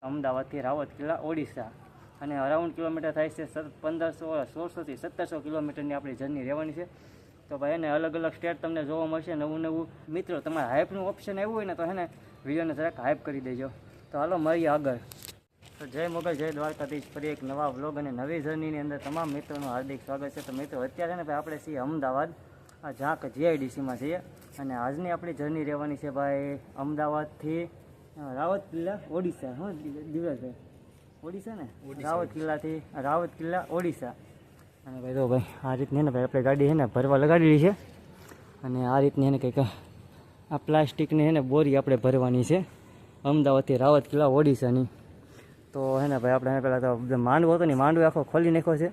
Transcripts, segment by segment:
અમદાવાદથી રાવત કિલ્લા ઓડિશા અને અરાઉન્ડ કિલોમીટર થાય છે 1600થી 1700 કિલોમીટરની આપણી જર્ની રહેવાની છે. તો ભાઈ એને અલગ અલગ સ્ટેટ તમને જોવા મળશે, નવું નવું. મિત્રો તમારે હાઇપનું ઓપ્શન આવ્યું હોય ને તો ને વિડીયોને જરાક હાઇપ કરી દેજો. તો હાલો મળીએ આગળ. તો જય મોગલ, જય દ્વારકાધીશ. ફરી એક નવા વ્લોગ અને નવી જર્નીની અંદર તમામ મિત્રોનું હાર્દિક સ્વાગત છે. તો મિત્રો અત્યારે ને ભાઈ આપણે છીએ અમદાવાદ, આ ઝાંક જીઆઈડીસીમાં છીએ અને આજની આપણી જર્ની રહેવાની છે ભાઈ અમદાવાદથી રાવત કિલ્લા ઓડિશા. હા દિવસભાઈ, ઓડિશા ને રાવત કિલ્લા ઓડિશા. અને ભાઈ તો ભાઈ આ રીતની ને ભાઈ આપણે ગાડી છે ને ભરવા લગાડેલી છે અને આ રીતની એને કંઈક આ પ્લાસ્ટિકની છે ને બોરી આપણે ભરવાની છે અમદાવાદથી રાવત કિલ્લા ઓડિશાની. તો હે ને ભાઈ આપણે પહેલાં તો માંડવો હતો ને માંડવો આખો ખોલી નાખ્યો છે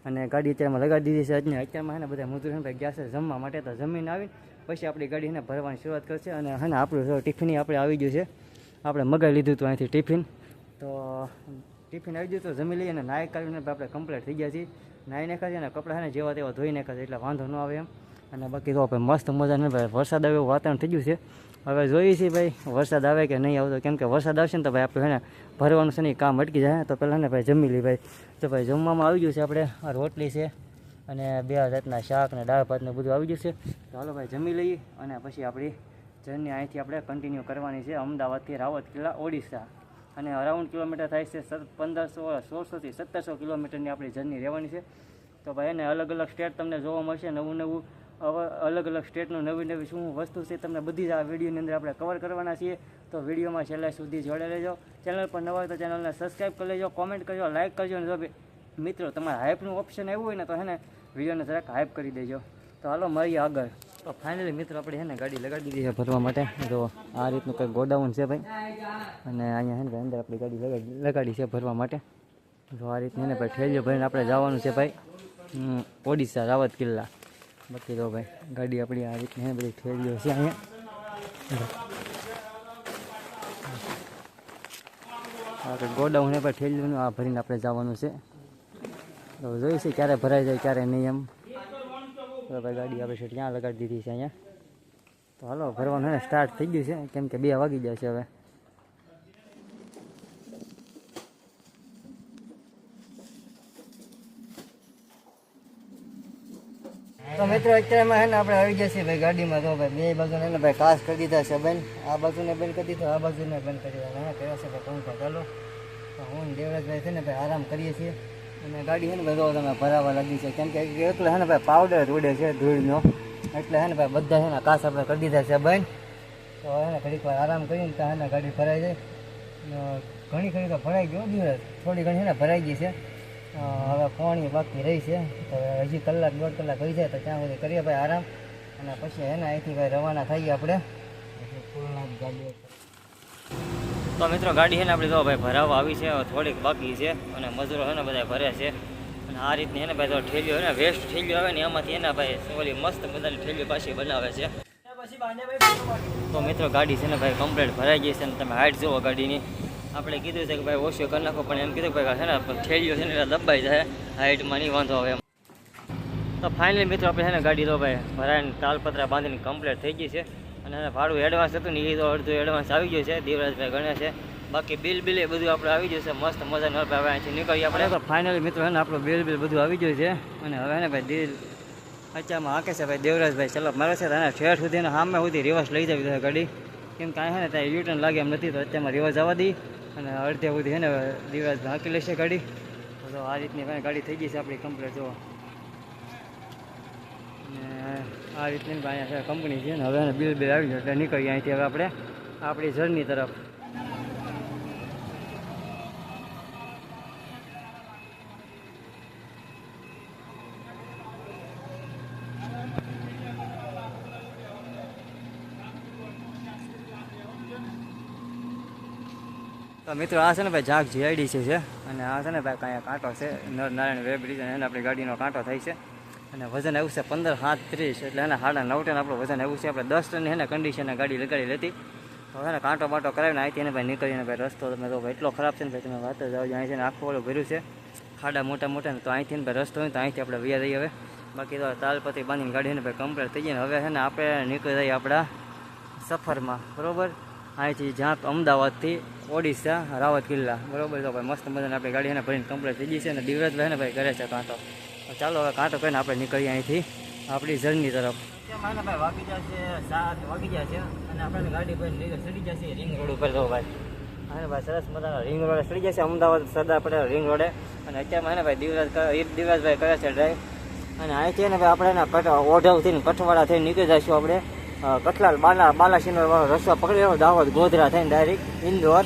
અને ગાડી અત્યારમાં લગાડી દીધી છે. અત્યારમાં હે ને બધા મજૂર છે ભાઈ ગયા છે જમવા માટે, તો જમીન આવીને પછી આપણી ગાડી છે ને ભરવાની શરૂઆત કરશે. અને હે ને આપણું ટિફિન આપણે આવી ગયું છે, આપણે મગાવી લીધું હતું અહીંથી ટિફિન. તો ટિફિન આવી ગયું તો જમી લઈએ અને નાહી કાઢીને આપણે કમ્પ્લીટ થઈ ગયા છીએ. નાહી નાખ્યા છે અને કપડાં છે ને જેવા તેવા ધોઈ નાખ્યા છે એટલે વાંધો ન આવે એમ. અને બાકી તો આપણે મસ્ત મજાને ભાઈ વરસાદ આવે એવું વાતાવરણ થઈ ગયું છે. હવે જોઈએ છીએ ભાઈ વરસાદ આવે કે નહીં આવતો, કેમ કે વરસાદ આવશે ને તો ભાઈ આપણે છે ને ભરવાનું છે ને કામ અટકી જાય. તો પહેલાં ને ભાઈ જમી લઈએ ભાઈ. તો ભાઈ જમવામાં આવી ગયું છે આપણે આ રોટલી છે અને 2 જાતના શાક ને દાળ ભાત ને બધું આવી ગયું છે. તો હાલો ભાઈ જમી લઈએ અને પછી આપણી જર્ની અહીંથી આપણે કન્ટિન્યુ કરવાની છે અમદાવાદથી રાવત કિલ્લા ઓડિશા. અને અરાઉન્ડ કિલોમીટર થાય છે 1600થી 1700 કિલોમીટરની આપણી જર્ની રહેવાની છે. તો ભાઈ એને અલગ અલગ સ્ટેટ તમને જોવા મળશે, નવું નવું. હવે અલગ અલગ સ્ટેટનું નવી નવી શું વસ્તુ છે તમને બધી જ આ વિડીયોની અંદર આપણે કવર કરવાના છીએ. તો વિડીયોમાં છેલ્લે સુધી જોડે રહેજો. ચેનલ પર નવા હોય તો ચેનલને સબસ્ક્રાઈબ કરી લેજો, કોમેન્ટ કરજો, લાઇક કરજો. અને જો મિત્રો તમારે હાઇપનું ઓપ્શન આવ્યું હોય ને તો હે ને વિડીયોને જરાક હાઇપ કરી દેજો. તો હાલો મળીએ આગળ. તો ફાઇનલી મિત્રો આપણે છે ને ગાડી લગાડી દીધી છે ભરવા માટે. જો આ રીતનું કંઈક ગોડાઉન છે ભાઈ અને અહીંયા છે ને ભાઈ અંદર આપણી ગાડી લગાડી છે ભરવા માટે. જો આ રીતની ને ભાઈ ઠેલીઓ ભરીને આપણે જવાનું છે ભાઈ ઓડિશા રાવત કિલ્લા. બાકી તો ભાઈ ગાડી આપણી આ રીતની છે બધી ઠેલીઓ છે અહીંયા ગોડાઉન છે ભાઈ ઠેલીઓનું આ ભરીને આપણે જવાનું છે. તો જોઈશું ક્યારે ભરાઈ જાય ક્યારે નહીં એમ. તો ભાઈ ગાડી આપણે ત્યાં લગાડી દીધી છે અહીંયા. તો હાલો ભરવાનું ને સ્ટાર્ટ થઈ ગયું છે, કેમ કે 2 વાગી જાય છે હવે. તો મિત્રો અત્યારમાં હે ને આપણે આવી ગયા છીએ ભાઈ ગાડીમાં. તો ભાઈ 2 બાજુને એને ભાઈ કાચ કરી દીધા છે બંધ, આ બાજુને બંધ કરી દીધો, આ બાજુને બંધ કરી દીધા. હા કહેવા છે ભાઈ પંખો ચાલો. તો હું દેવરાજભાઈ છે ને ભાઈ આરામ કરીએ છીએ અને ગાડી છે ને ભાઈ તમે ભરાવા લાગી છે, કેમ કે એટલે છે ને ભાઈ પાવડર ઉડે છે ધૂળનો, એટલે છે ને ભાઈ બધા છે ને કાચ આપણે કરી દીધા છે બંધ. તો હે ને ઘડીક વાર આરામ કરીને ત્યાં હે ને ગાડી ભરાઈ જાય. ઘણી ઘણી તો ભરાઈ ગયો દિવસ, થોડી ઘણી છે ને ભરાઈ ગઈ છે. હવે પાણી બાકી રહી છે. તો હજી 1-1.5 કલાક થઈ જાય તો ત્યાં સુધી કરીએ ભાઈ આરામ. અને પછી હે ને અહીંથી ભાઈ રવાના થઈએ આપણે ગાડી. તો મિત્રો ગાડી છે ને આપણે તો ભાઈ ભરાવા આવી છે, થોડીક બાકી છે અને મજૂરો છે ને બધા ભરે છે. અને આ રીતની છે ને ભાઈ તો ઠેલીઓ છે ને વેસ્ટ ઠેલીઓ આવે ને એમાંથી એના ભાઈ ઓલી મસ્ત મજાની ઠેલીઓ પાછી બનાવે છે. તો મિત્રો ગાડી છે ને ભાઈ કમ્પ્લીટ ભરાઈ ગઈ છે અને તમે હાઈટ જુઓ ગાડીની. આપણે કીધું છે કે ભાઈ ઓછું કરી નાખો, પણ એમ કીધું ભાઈ છે ને ઠેલીઓ છે ને એટલે દબાઈ જાય, હાઈટમાં નહીં વાંધો આવે એમ. તો ફાઇનલી મિત્રો આપણે છે ને ગાડી તો ભાઈ ભરાઈને તાલપત્રા બાંધીને કમ્પ્લીટ થઈ ગઈ છે. અને ભાડું એડવાન્સ હતું ને એ તો અડધું એડવાન્સ આવી ગયું છે, દેવરાજભાઈ ગણે છે. બાકી બિલ એ બધું આપણે આવી ગયું છે મસ્ત મજાનું. હવે અહીંથી નીકળીએ આપણે. તો ફાઇનલી મિત્રો છે ને આપણું બિલ બધું આવી ગયું છે. અને હવે ને ભાઈ દિલ અચ્છામાં હાંકે છે ભાઈ દેવરાજભાઈ ચલો મારે છે અને ઠેઠ સુધી સામે સુધી રિવર્સ લઈ જવી છે ગાડી, કેમ કે છે ને ત્યાં યુટર્ન લાગે એમ નથી. તો અત્યારમાં રિવર્સ આવવા દઈ અને અડધે સુધી છે ને દેવરાજભાઈ હાંકી લેશે ગાડી. તો આ રીતની ભાઈ ગાડી થઈ ગઈ છે આપણી કમ્પ્લીટ. જો આ રીતની અહીંયા છે કંપની છે ને. હવે બિલ આવી જાય એટલે નીકળીએ અહીંથી હવે આપણે આપણી જર્ની તરફ. તો મિત્રો આ છે ને ભાઈ ઝાંક જીઆઈડીસી છે અને આ છે ને ભાઈ કાંઈ કાંટો છે નરનારાયણ વેબ બ્રિજ અને આપણી ગાડીનો કાંટો થાય છે. અને વજન આવ્યું છે 15-7-30 એટલે એને 9.5 ટન આપણું વજન આવ્યું છે. આપણે 10 ટનની એને કન્ડિશનને ગાડી લગાડી લેતી. તો એને કાંટો બાંટો કરાવીને અહીંથી એને ભાઈ નીકળીને ભાઈ રસ્તો તમે તો ભાઈ એટલો ખરાબ છે ને ભાઈ તમે વાત જ આવજો. અહીં છે ને આખું ઓલું ભર્યું છે ખાડા મોટા મોટા ને. તો અહીંથી ભાઈ રસ્તો હોય તો અહીંથી આપણે વૈયા જઈએ હવે. બાકી તો તાલપત્રી બાંધીને ગાડીને ભાઈ કમ્પ્લીટ થઈ જાય ને હવે છે ને આપણે નીકળી જઈએ આપણા સફરમાં બરાબર. અહીંથી જ્યાં અમદાવાદથી ઓડિશા રાવત કિલ્લા બરાબર. તો ભાઈ મસ્ત મજાને આપણી ગાડી એને ભરીને કમ્પ્લીટ થઈ ગઈ છે અને દિવરાજભાઈ ને ભાઈ કરે છે કાંટો. ચાલો હવે કાંટો કરીને આપણે નીકળીએ અહીંથી આપણી જર્ની તરફ. માને ભાઈ વાગી જશે 7 વાગી ગયા છે અને આપણે ગાડી પર ચડી જશે રિંગ રોડ ઉપર. તો ભાઈ અને ભાઈ સરસ મજાનો રિંગ રોડે ચડી જશે અમદાવાદ સરદાર પટેલ રિંગ રોડે. અને અત્યારમાં એને ભાઈ દિવરાજભાઈ કરે છે ડ્રાઈવ. અને અહીંથી ને ભાઈ આપણે એના ઓઢવથી કઠવાડા થઈને નીકળી જઈશું આપણે કઠલાલ બાલાસિનોર વાળો રસ્તો પકડી દાહોદ ગોધરા થઈને ડાયરેક્ટ ઇન્દોર.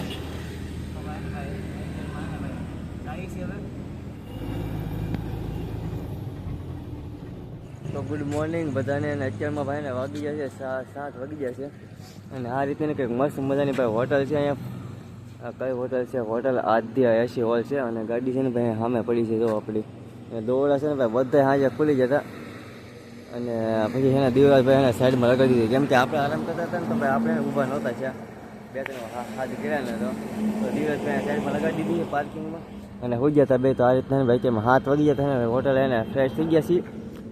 તો ગુડ મોર્નિંગ બધાને. અને અત્યારમાં ભાઈને વાગી ગયા છે 7 વાગી ગયા છે. અને આ રીતની કંઈક મસ્ત મજાની ભાઈ હોટલ છે અહીંયા. કઈ હોટલ છે? હોટલ આદ્યા એસી હોલ છે. અને ગાડી છે ને ભાઈ સામે પડી છે જો આપણી દોરડા છે ને ભાઈ બધા સાંજે ખુલી જતા. અને પછી એના દિવરાજભાઈ એને સાઈડમાં લગાડી દીધી કેમ કે આપણે આરામ કરતા હતા ને તો ભાઈ આપણે ઊભા નહોતા છે 2-3 હાથ કર્યા ને તો દિવરાજભાઈ સાઈડમાં લગાડી દીધી પાર્કિંગમાં અને હોઈ ગયા હતા બે. તો આ રીતના ભાઈ તેમાં 7 વાગી ગયા હતા. હોટલ એને ફ્રેશ થઈ ગયા છીએ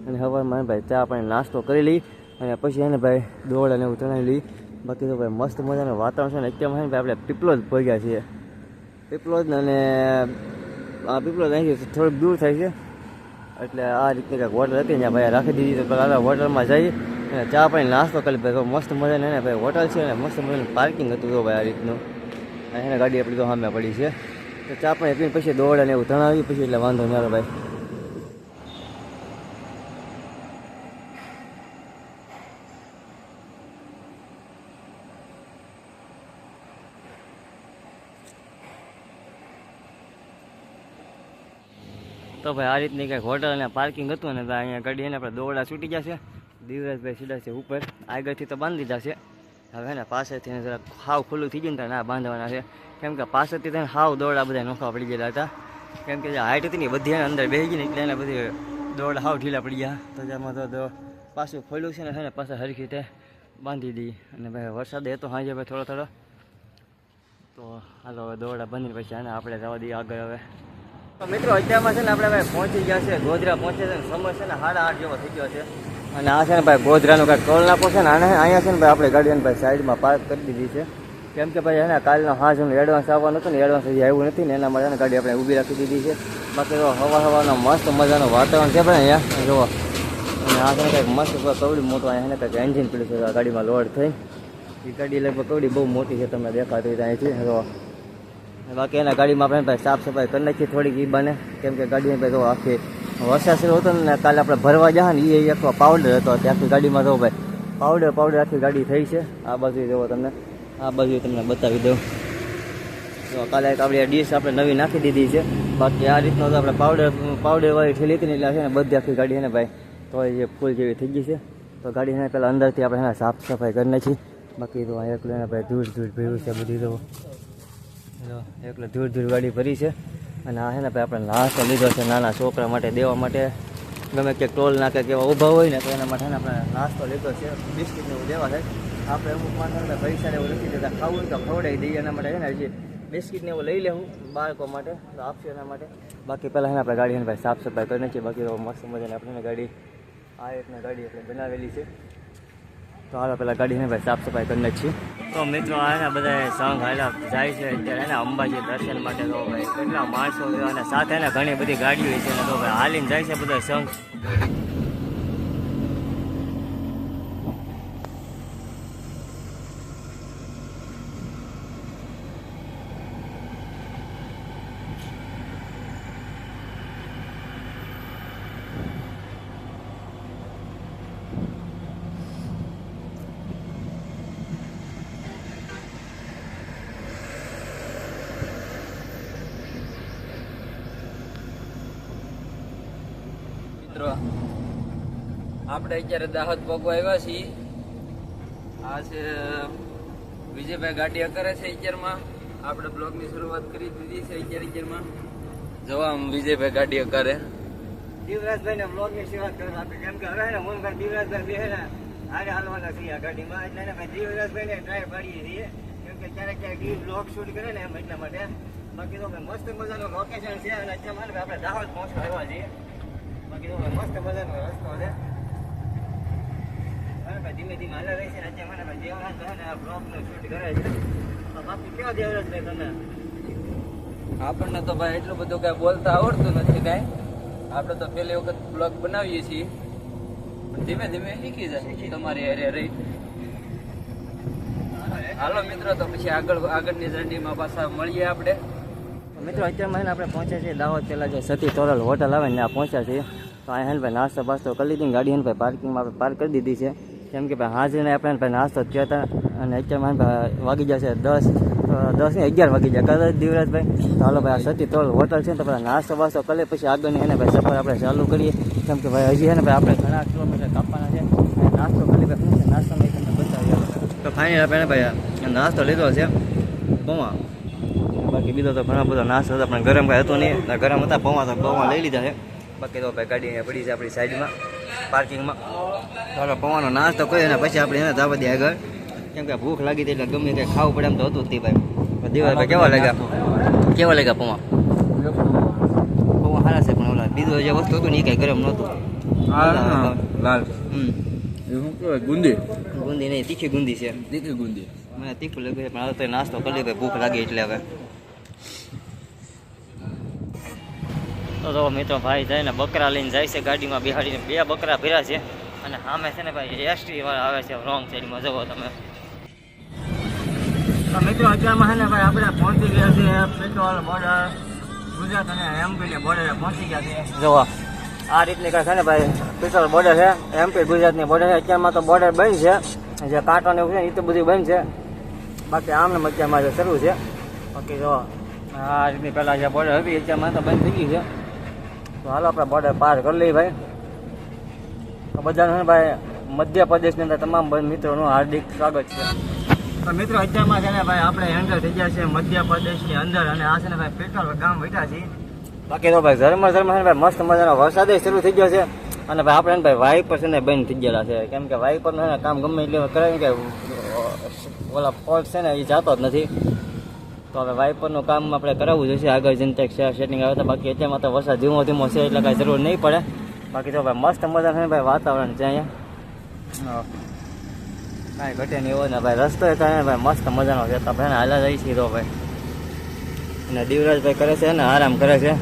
અને સવારમાં ભાઈ ચા આપણે નાસ્તો કરી લઈ અને પછી એને ભાઈ દોરડાને એવું ચણાવી લઈ. બાકી તો ભાઈ મસ્ત મજાનું વાતાવરણ છે ને અત્યારમાં ભાઈ આપણે પીપલોદ પહોંચ્યા છીએ. પીપલોદ અને આ પીપલોદ અહીંથી થોડુંક દૂર થાય છે એટલે આ રીતની કંઈક હોટલ હતી ને ભાઈ રાખી દીધી. તો પહેલાં હોટલમાં જઈ અને ચા પાણી નાસ્તો કરી ભાઈ મસ્ત મજાને એને ભાઈ હોટલ છે ને મસ્ત મજાનું પાર્કિંગ હતું તો ભાઈ આ રીતનું. એને ગાડી આપણી તો સામે પડી છે. તો ચા પાણી પીને પછી દોરડાને એવું તણાવ્યું પછી એટલે વાંધો નહીં આવે ભાઈ. તો ભાઈ આ રીતની કંઈક હોટલ અને પાર્કિંગ હતું ને અહીંયા ગાડી એને આપણે દોરડા છૂટી જશે. દિવરાજભાઈ સીધા છે ઉપર આગળથી તો બાંધી દીધા છે. હવે ને પાછળથી જરા હાવ ખુલ્લું થઈ ગયું ને ના બાંધવાના છે કેમ કે પાછળથી થઈને હાવ દોરડા બધા નોખા પડી ગયેલા હતા કેમ કે જે હાઈટ હતી ને બધી એને અંદર બેસી ગઈ ને એટલે એને બધી દોરડા હાવ ઢીલા પડી ગયા. તો જેમાં તો પાછું ખોલ્યું છે ને પાછા હરખી રીતે બાંધી દઈએ. અને ભાઈ વરસાદ હતો સાંજે ભાઈ થોડો થોડો. તો હાલો હવે દોરડા બાંધીને પછી આને આપણે જવા દઈએ આગળ. હવે તો મિત્રો અત્યારમાં છે ને આપણે ભાઈ પહોંચી ગયા છે ગોધરા પહોંચે છે ને સમય છે ને 8:30 જેવો થઈ ગયો છે. અને આ છે ને ભાઈ ગોધરાનું કાંઈક ટોલ નાકો છે ને આને અહીંયા છે ને ભાઈ આપણે ગાડીને ભાઈ સાઈડમાં પાર્ક કરી દીધી છે કેમ કે ભાઈ એને કાલનો હાજનું એડવાન્સ આવવાનું હતું ને એડવાન્સ હજી આવ્યું નથી ને એના માટે ગાડી આપણે ઊભી રાખી દીધી છે. બાકી તો હવાનો મસ્ત મજાનું વાતાવરણ છે પણ અહીંયા જુઓ. અને આ છે ને કંઈક મસ્ત કવડી મોટું અહીંયા કંઈક એન્જિન પીડ્યું છે આ ગાડીમાં લોડ થઈ. એ ગાડી લગભગ કવડી બહુ મોટી છે તમને દેખાતી હોય અહીંથી જુઓ. બાકી એના ગાડીમાં આપણે ભાઈ સાફ સફાઈ કરી નાખી થોડીક એ બને કેમ કે ગાડીને ભાઈ તો આખી વરસાદ શરૂ હતો ને કાલે આપણે ભરવા જાય ને એ આખો પાવડર હતો આખી ગાડીમાં તો ભાઈ પાવડર આખી ગાડી થઈ છે. આ બાજુ જુઓ તમને આ બાજુ તમને બતાવી દઉં. તો કાલે એક આપણી ડીશ આપણે નવી નાખી દીધી છે. બાકી આ રીતનો તો આપણે પાવડરવાળી ઠેલી હતી ને એટલે છે ને બધી આખી ગાડી છે ને ભાઈ તો એ ફૂલ જેવી થઈ ગઈ છે. તો ગાડીને પહેલાં અંદરથી આપણે એને સાફ સફાઈ કરી નાખી. બાકી તો એકલું એને ભાઈ ધૂળ ભર્યું છે બધી તો એકલો ધૂળ ગાડી ભરી છે. અને આ છે ને ભાઈ આપણે નાસ્તો લીધો છે નાના છોકરા માટે દેવા માટે ગમે કે ટોલ નાકે કેવા ઊભા હોય ને તો એના માટે આપણે નાસ્તો લીધો છે. બિસ્કિટને એવું દેવા થાય આપણે અમુક માણસોને પૈસાને એવું નથી દેતા ખાવું તો ખવડાવી દઈએ એના માટે છે ને હજી બિસ્કિટને એવું લઈ લેવું બાળકો માટે તો આપશે એના માટે. બાકી પહેલાં આપણે ગાડીને ભાઈ સાફ સફાઈ કરી નાખીએ. બાકી તો મસ્ત મજાને આપણે ગાડી આ રીતના ગાડી આપણે બનાવેલી છે. તો હાલો પેલા ગાડીને ભાઈ સાફ સફાઈ કરી નાખીએ. તો મિત્રો આ બધા સંઘ હાલા જાય છે અત્યારે એને અંબાજી દર્શન માટે. તો ભાઈ કેટલા માણસો અને સાથે એને ઘણી બધી ગાડીઓ છે ને તો ભાઈ હાલીને જાય છે બધા સંઘ. આપણે અત્યારે દાહોદ પગવા આવ્યા છીએ. આ છે વિજયભાઈ ગાડી કરે છે અત્યારમાં. આપણે બ્લોગની શરૂઆત કરી દીધી છે અત્યારમાં. જોવા વિજયભાઈ ગાડી કરે દિવરાજભાઈને બ્લોગની શરૂઆત કરવા આપી કેમ કે હવે ને મોહનભાઈ દિવરાજભાઈ બે ને હારે હાલવાના છીએ આ ગાડીમાં એટલે ભાઈ દિવરાજભાઈને ટ્રાય પાડીએ છીએ કેમ કે ક્યારેક બ્લોગ શૂટ કરે ને એમ એટલા માટે. બાકી તો મસ્ત મજાનું લોકેશન છે અને અત્યારે આપણે દાહોદ પહોંચવા આવ્યા છીએ. બાકી તો મસ્ત મજાનો રસ્તો છે. ધીમે ધીમે હાલે રહી છે ને અત્યારે મને દેવરાજ છે ને બ્લોગનો શૂટ કરે છે. તો બાકી કેવા દેવરાજભાઈ તમે? આપણને તો ભાઈ એટલું બધું કઈ બોલતા આવડતું નથી કઈ. આપણે તો પહેલી વખત બ્લોગ બનાવીએ છીએ, પણ ધીમે ધીમે શીખી જાય તમારી હારે રહી. હાલો મિત્રો, તો પછી આગળની જર્નીમાં પાછા મળીએ આપણે. મિત્રો અત્યારે આપણે પહોંચ્યા છીએ દાહોદ. પહેલાં જે સતી તોરલ હોટલ આવે ને ત્યાં પહોંચ્યા છીએ. તો અહીંયા ભાઈ નાસ્તો બાસ્તો કરી લીધી, ગાડી ભાઈ પાર્કિંગમાં આપણે પાર્ક કરી દીધી છે. કેમ કે ભાઈ હાજરીને આપણે ભાઈ નાસ્તો જ થયા હતા અને અત્યારે ભાઈ વાગી જશે 10 ને 11 વાગી જાય કદાચ દિવરાજભાઈ. તો હાલો ભાઈ આ સતી તોરલ હોટલ છે ને તો ભાઈ નાસ્તો બાસ્તો કરીએ, પછી આગળની એને ભાઈ સફર આપણે ચાલુ કરીએ. કેમ કે ભાઈ હજી એને ભાઈ આપણે ઘણા કિલોમીટર કાપવાના છે. નાસ્તો કરી ભાઈ શું છે નાસ્તામાં તમને બતાવીએ. તો ફાઇનલ આપણે ભાઈ નાસ્તો લીધો છે પૌવા. બાકી બીજો તો ઘણા બધા નાસ્તો હતા પણ ગરમ કાંઈ હતું નહીં. ગરમ હતા પૌવા તો પૌવા લઈ લીધા છે. બાકી તો ભાઈ ગાડી પડી છે આપણી સાઈડમાં પાર્કિંગમાં. ચાલો પૌવાનો નાસ્તો કર્યો અને પછી આપણે એને જવા દઈએ આગળ. કેમ કે ભૂખ લાગી હતી એટલે ગમે કંઈ ખાવું પડે એમ તો હતું જ તે ભાઈ. દિવસભાઈ કેવા લાગ્યા પૌવા? પૌવા સારા છે પણ ઓલા બીજું જે વસ્તુ હતું ને એ કાંઈ ગરમ નહોતું. લાલ ગુંદી નહીં, તીખી ગુંદી છે. તીખી ગુંદી મને તીખું લાગ્યું છે પણ હવે તો નાસ્તો કરી ભાઈ ભૂખ લાગી એટલે હવે. તો મિત્રો ભાઈ જાય ને બકરા લઈને જાય છે ગાડીમાં બિહાડીને. 2 બકરા ભર્યા છે અને સામે છે ને ભાઈ એસટી વાળા આવે છે રોંગ સાઈડમાં. જવો તમે. તો મિત્રો અત્યારમાં છે ને ભાઈ આપણે પહોંચી ગયા છે પેટ્રોલ બોર્ડર ગુજરાત અને એમપીની બોર્ડરે પહોંચી ગયા છે. જોવા આ રીતની કાંઈ છે ને ભાઈ પેટ્રોલ બોર્ડર છે, એમપી ગુજરાતની બોર્ડર છે. અત્યારમાં તો બોર્ડર બંધ છે, જે કાંટો ને એવું છે એ તો બધું બંધ છે. બાકી આમને અત્યારમાં જે શરૂ છે. બાકી જો આ રીતની પહેલાં જે બોર્ડર હતી અત્યારમાં તો બંધ થઈ ગઈ છે. તો હાલો આપણે બોર્ડર પાર કરી લઈએ ભાઈ. તો બધાનું છે ભાઈ મધ્યપ્રદેશની અંદર તમામ મિત્રોનું હાર્દિક સ્વાગત છે. તો મિત્રો અત્યારમાં છે ને ભાઈ આપણે એન્ટર થઈ ગયા છે મધ્યપ્રદેશની અંદર અને આ છે ને ભાઈ પેટ્રોલ ગામ બેઠા છીએ. બાકી તો ભાઈ ઝરમર છે ને ભાઈ મસ્ત મજાનો વરસાદ શરૂ થઈ ગયો છે અને ભાઈ આપણે ભાઈ વાઇપર છે ને બંધ થઈ ગયેલા છે. કેમ કે વાઇપરનું કામ ગમે એટલે કરે કે ઓલા ફોલ્ટ છે ને એ જતો જ નથી. તો હવે વાઇપરનું કામ આપણે કરાવવું જોઈશે આગળ જઈને સેટિંગ આવે તો. બાકી અત્યારમાં તો વરસાદ ધીમો ધીમો છે એટલે કાંઈ જરૂર નહીં પડે. બાકી તો ભાઈ મસ્ત મજા છે ભાઈ વાતાવરણ છે અહીંયા, કાંઈ ઘટે નહીં એવો ને ભાઈ. રસ્તો એ કાંઈ ભાઈ મસ્ત મજાનો છે. તો ભાઈ હાલા જાય છે તો ભાઈ. અને દિવરાજભાઈ કરે છે ને આરામ કરે છે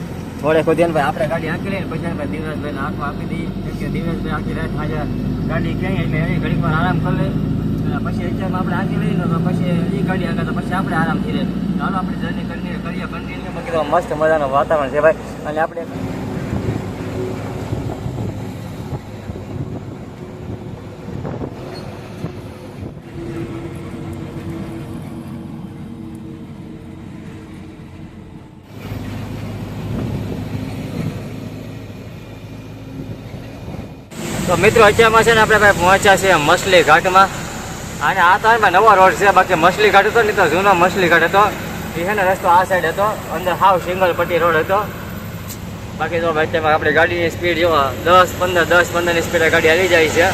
થોડે ખોદી ને ભાઈ. આપણે ગાડી આંકી લઈએ પછી ભાઈ દિવરાજભાઈને આંખો આપી દઈએ. કેમ કે દિવરાજભાઈ આખી રાત હાજર ગાડી ક્યાંય એટલે એની ઘડીક વાર આરામ કરી લે અને પછી અત્યારમાં આપણે આંકી લઈએ તો પછી એ ગાડી આગળ તો પછી આપણે આરામથી રહે. ચાલો આપણે જર્ની કરીએ કન્ટિન્યુ. બાકી તો મસ્ત મજાનું વાતાવરણ છે ભાઈ. અને આપણે તો મિત્રો અત્યારમાં છે ને આપણે ભાઈ પહોંચ્યા છે મછલી ઘાટમાં. અને આ તો ભાઈ નવો રોડ છે. બાકી મછલી ઘાટ હતો ને તો જૂનો મછલી ઘાટ હતો એ છે ને રસ્તો આ સાઈડ હતો, અંદર હાવ સિંગલ પટ્ટી રોડ હતો. બાકી તો ભાઈ અત્યારમાં આપણી ગાડીની સ્પીડ જોવા 10-15ની સ્પીડે ગાડી આવી જાય છે.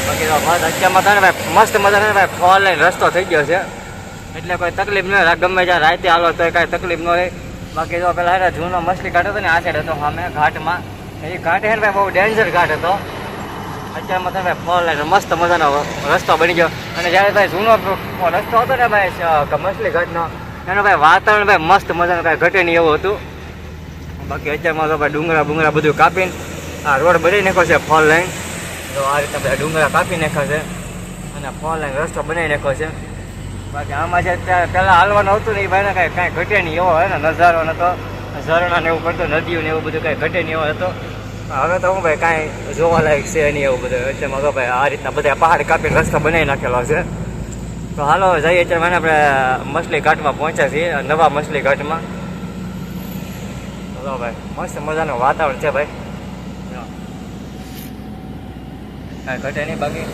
બાકી તો અત્યારમાં થાય ને ભાઈ મસ્ત મજાનો ભાઈ 4 લાઈન રસ્તો થઈ ગયો છે એટલે કોઈ તકલીફ ન રહે. ગમે ત્યાં રાતે હાલો તો કાંઈ તકલીફ ન રહે. બાકી તો પેલા જૂનો મછલી ઘાટ હતો ને આ સાઈડ હતો સામે ઘાટમાં. એ ઘાટ છે ને ભાઈ બહુ ડેન્જર ઘાટ હતો. અત્યારમાં તમે 4 લાઈન મસ્ત મજાનો રસ્તો બની ગયો. અને જ્યારે ભાઈ જૂનો રસ્તો હતો ને ભાઈ મછલી ઘાટનો એનો ભાઈ વાતાવરણ ભાઈ મસ્ત મજાનું કાંઈ ઘટે નહીં એવું હતું. બાકી અત્યારમાં તો ભાઈ ડુંગરા બધું કાપીને આ રોડ બનાવી નાખ્યો છે 4 લાઈન. તો આ રીતે બધા ડુંગરા કાપી નાખ્યા છે અને 4 લાઈન રસ્તો બનાવી નાખ્યો છે. બાકી આમાં જે પહેલાં હાલવાનું હતું ને એ ભાઈને કાંઈ ઘટે નહીં એવો હોય ને નજારો નતો. ઝરણા ને એવું પડતું, નદીઓ ને એવું બધું કાંઈ ઘટે નહીં એવો હતો. હવે તો હું ભાઈ કાંઈ જોવાલાયક છે નહીં એવું બધું. અત્યારમાં તો ભાઈ આ રીતના બધા પહાડ કાપીને રસ્તો બનાવી નાખેલો છે. તો હાલો જઈએ અત્યારે મને આપણે મછલી ઘાટમાં પહોંચ્યા છીએ, નવા મછલી ઘાટમાં. તો ભાઈ મસ્ત મજાનું વાતાવરણ છે ભાઈ, કાંઈ ઘટે નહીં. બાકી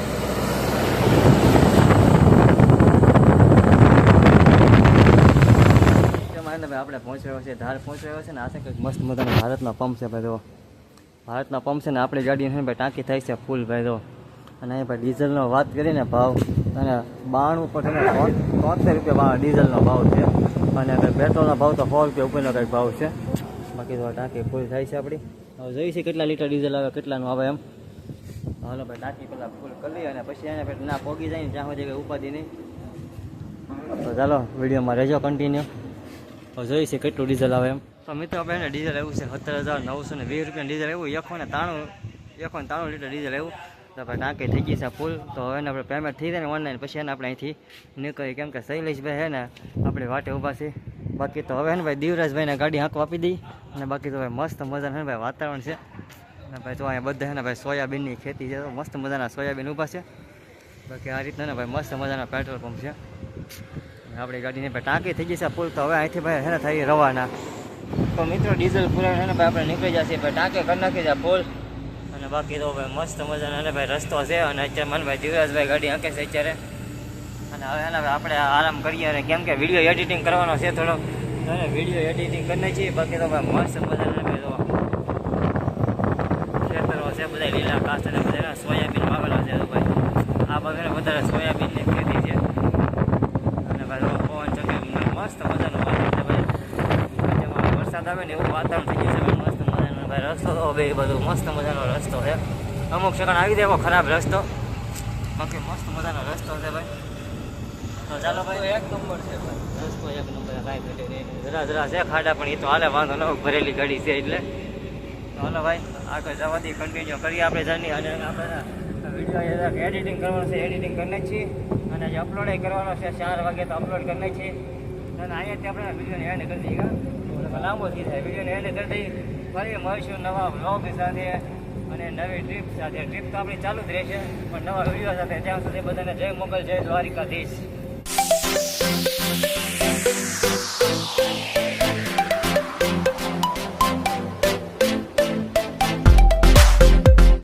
આપણે પહોંચ્યો છે ધાર પહોંચ્યો છે ને આ છે કંઈક મસ્ત મજાનો ભારતનો પંપ છે ભાઈ. જો ભારતના પંપ છે ને આપણી ગાડીની ભાઈ ટાંકી થાય છે ફૂલ ભાઈ. જો અને અહીં ભાઈ ડીઝલનો વાત કરીને ભાવ અને 92 ઉપર છે 73 રૂપિયા ડીઝલનો ભાવ છે અને પેટ્રોલનો ભાવ તો 100 રૂપિયા ઉપરનો કંઈક ભાવ છે. બાકી તો ટાંકી ફૂલ થાય છે આપણી. હવે જોઈએ છીએ કેટલા લીટર ડીઝલ આવે કેટલાનું આવે એમ. હાલો ભાઈ ટાંકી પેલા ફૂલ કરી અને પછી એને પછી ના પોગી જાય ને જ્યાં સુધી કંઈ ઉપાધિ નહીં. તો ચાલો વિડીયોમાં રહેજો કન્ટિન્યુ. તો જોઈ છે કેટલું ડીઝલ આવે એમ. તો મિત્રો આપણે એને ડીઝલ આવ્યું છે 17,920 રૂપિયાનું ડીઝલ આવ્યું. 193 લીટર ડીઝલ આવ્યું. તો આપણે ટાંકી થઈ ગઈ છે ફૂલ. તો હવે એને આપણે પેમેન્ટ થઈ જાય ને ઓનલાઈન પછી એને આપણે અહીંથી નીકળીએ, કેમ કે શૈલેષભાઈ છે ને આપણે વાટે ઊભા છે. બાકી તો હવે ને ભાઈ દીવરાજભાઈને ગાડી હાંકવા આપી દઈ. અને બાકી તો ભાઈ મસ્ત મજાનું છે ને ભાઈ વાતાવરણ છે. અને ભાઈ તો અહીંયા બધા છે ને ભાઈ સોયાબીનની ખેતી છે. તો મસ્ત મજાના સોયાબીન ઊભા છે. બાકી આ રીતના ને ભાઈ મસ્ત મજાના પેટ્રોલ પંપ છે. આપણી ગાડીની ભાઈ ટાંકી થઈ ગઈ છે ફૂલ. તો હવે અહીંથી ભાઈ છે ને થઈ રવાના. તો મિત્રો ડીઝલ પુરાણ છે ને ભાઈ આપણે નીકળી જશે ભાઈ ટાંકી કરી નાખી છે ફૂલ. અને બાકી તો ભાઈ મસ્ત મજાનો અને ભાઈ રસ્તો છે. અને અત્યારે મને ભાઈ જીવરાજભાઈ ગાડી હાંકે છે અત્યારે. અને હવે એને આપણે આરામ કરીએ. અને કેમ કે વિડીયો એડિટિંગ કરવાનો છે થોડો, તો એને વિડીયો એડિટિંગ કરી નાખીએ. બાકી તો ભાઈ મસ્ત મજાના ભાઈ તો ખેતરો છે બધા લીલા ઘાસ અને બધા સોયાબીન વાવેલા છે. તો ભાઈ આ બાજુ વધારે સોયાબીનની ખેતી છે. અને ભાઈ પવન ચકે મસ્ત મજાનું વાતાવરણ છે ભાઈ. જેમાં વરસાદ આવે ને એવું વાતાવરણ થઈ ગયું છે મસ્ત મજાનું. ભાઈ રસ્તો તો ભાઈ બધું મસ્ત મજાનો રસ્તો છે. અમુક સેકન્ડ આવી દેવો ખરાબ રસ્તો, બાકી મસ્ત મજાનો રસ્તો છે ભાઈ. તો ચાલો ભાઈ એક નંબર છે ભાઈ. રસ્તો એક નંબર કાંઈ ઘટે નહીં. જરા છે ખાડા પણ એ તો હાલે વાંધો ન હોય, ભરેલી ગાડી છે એટલે. તો હાલો ભાઈ આગળ જવાથી કન્ટિન્યુ કરીએ આપણે જર્ની. અને આપણે વિડીયો એડિટિંગ કરવાનું છે, એડિટિંગ કરી નાખીએ. અને જે અપલોડ કરવાનો છે 4 વાગે તો અપલોડ કરી નાખીએ. અને અહીંયાથી આપણે વિડીયોને એન્ડ કરી દઈએ. લાંબો થઈ જાય વિડીયોને એન્ડ કરી દઈએ. ફરી મળીશું નવા વ્લોગ સાથે અને નવી ટ્રીપ સાથે. ટ્રીપ તો આપણી ચાલુ જ રહેશે પણ નવા વિડીયો સાથે. ત્યાં સુધી બધાને જય મોગલ, જય દ્વારિકાધીશ.